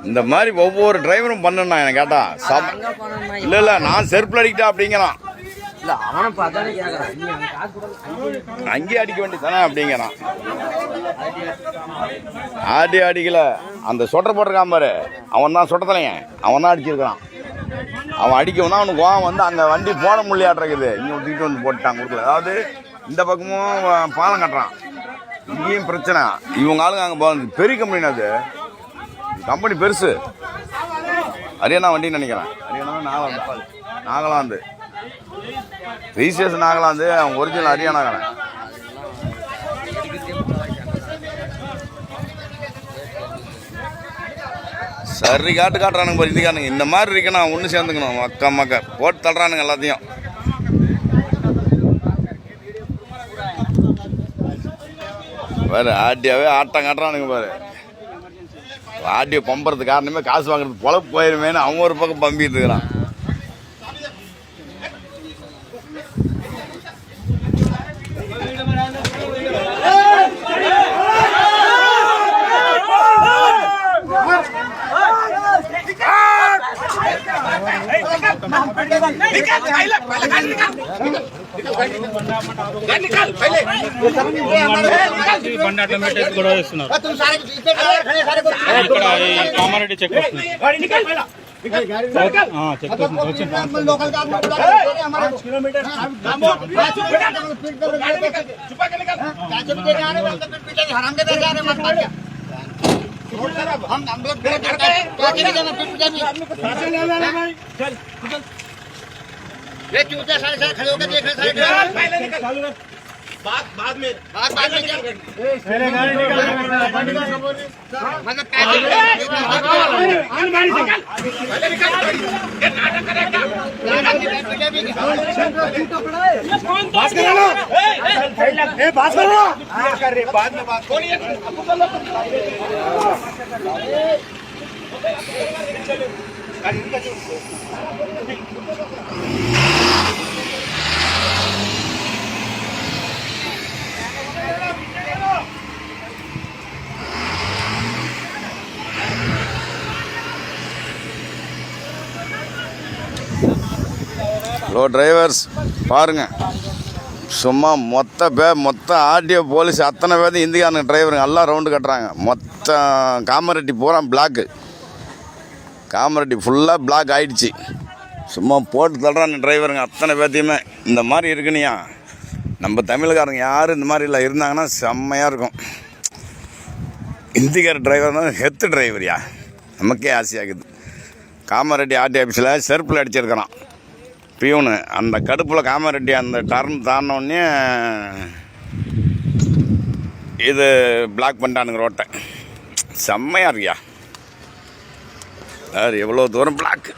இந்த மாதிரி ஒவ்வொரு டிரைவரும் பண்ணா என்ன கேட்டா இல்ல நான் செருப்புல அடிக்கிட்டா அப்படிங்கிறான். அங்கேயே அடிக்க வேண்டியதானே அப்படிங்கிறான். அடிக்கல. அந்த சொட்டர் போட்டிருக்கான் பாரு, அவன் தான் சொட்டத்தலைங்க, அவன் தான் அடிச்சிருக்கான். அவன் அடிக்கவுன்னா அவனுக்கு கோவம் வந்து அங்கே வண்டி போட முடியாட்டிருக்குது, இங்கே விட்டுக்கிட்டு வந்து போட்டுட்டான் கொடுக்கல. அதாவது இந்த பக்கமும் பாலம் கட்டுறான், இங்கேயும் பிரச்சனை. இவங்க ஆளுங்க அங்கே பெரிய கம்பெனி, அது கம்பெனி பெருசு. ஹரியானா வண்டின்னு நினைக்கிறேன். ஹரியானா நாகாலாந்து ரிஜிஸ்ட்ரேஷன் நாகாலாந்து, அவன் ஒரிஜினல் ஹரியானாக்காரன். சரி காட்டுறானுங்க பாரு இதுக்கானுங்க. இந்த மாதிரி இருக்கணும், ஒன்று சேர்ந்துக்கணும். மக்க போட்டு தள்ளுறானுங்க எல்லாத்தையும். பாரு ஆட்டியாவே ஆட்டம் காட்டுறானுங்க பாரு. ஆட்டியை பம்புறது காரணமே காசு வாங்குறது பொழப்பு போயிருமேனு அவன் ஒரு பக்கம் பம்பிட்டு இருக்கிறான். కామారెడ్డి చెక్ ये चूतिया सारे खड़े होकर देख रहे सारे बाद में पहले गाड़ी निकाल मतलब पैसे पहले निकाल ये नाटक करेगा बात करो ए बात करो कर रहे बाद में बात बोलिए ஹலோ டிரைவர்ஸ் பாருங்க, சும்மா மொத்த ஆர்டிஓ போலீஸ் அத்தனை பேர் இந்திக்கான டிரைவருங்க எல்லாம் ரவுண்டு கட்டுறாங்க. மொத்தம் காமரெட்டி பூரா பிளாக்கு, காமரெட்டி ஃபுல்லாக பிளாக் ஆகிடுச்சு. சும்மா போட்டு தள்ளுறாங்க டிரைவருங்க அத்தனை பேர்த்தையுமே. இந்த மாதிரி இருக்குனியா, நம்ம தமிழ்காரங்க யாரும் இந்த மாதிரி இல்லை இருந்தாங்கன்னா செம்மையாக இருக்கும். இந்திக்கார டிரைவர் தான் ஹெத்து டிரைவரியா, நமக்கே ஆசையாகுது. காமரெட்டி ஆர்டி ஆஃபீஸில் செருப்பில் அடிச்சிருக்கிறான் பியூனு. அந்த கடுப்பில் காமரெட்டி அந்த டர்ன் தாண்டினோடனே இது பிளாக் பண்ணிட்டானுங்க ரோட்டை. செம்மையாக இருக்கியா, எவ்வளோ தூரம் பிளாக்.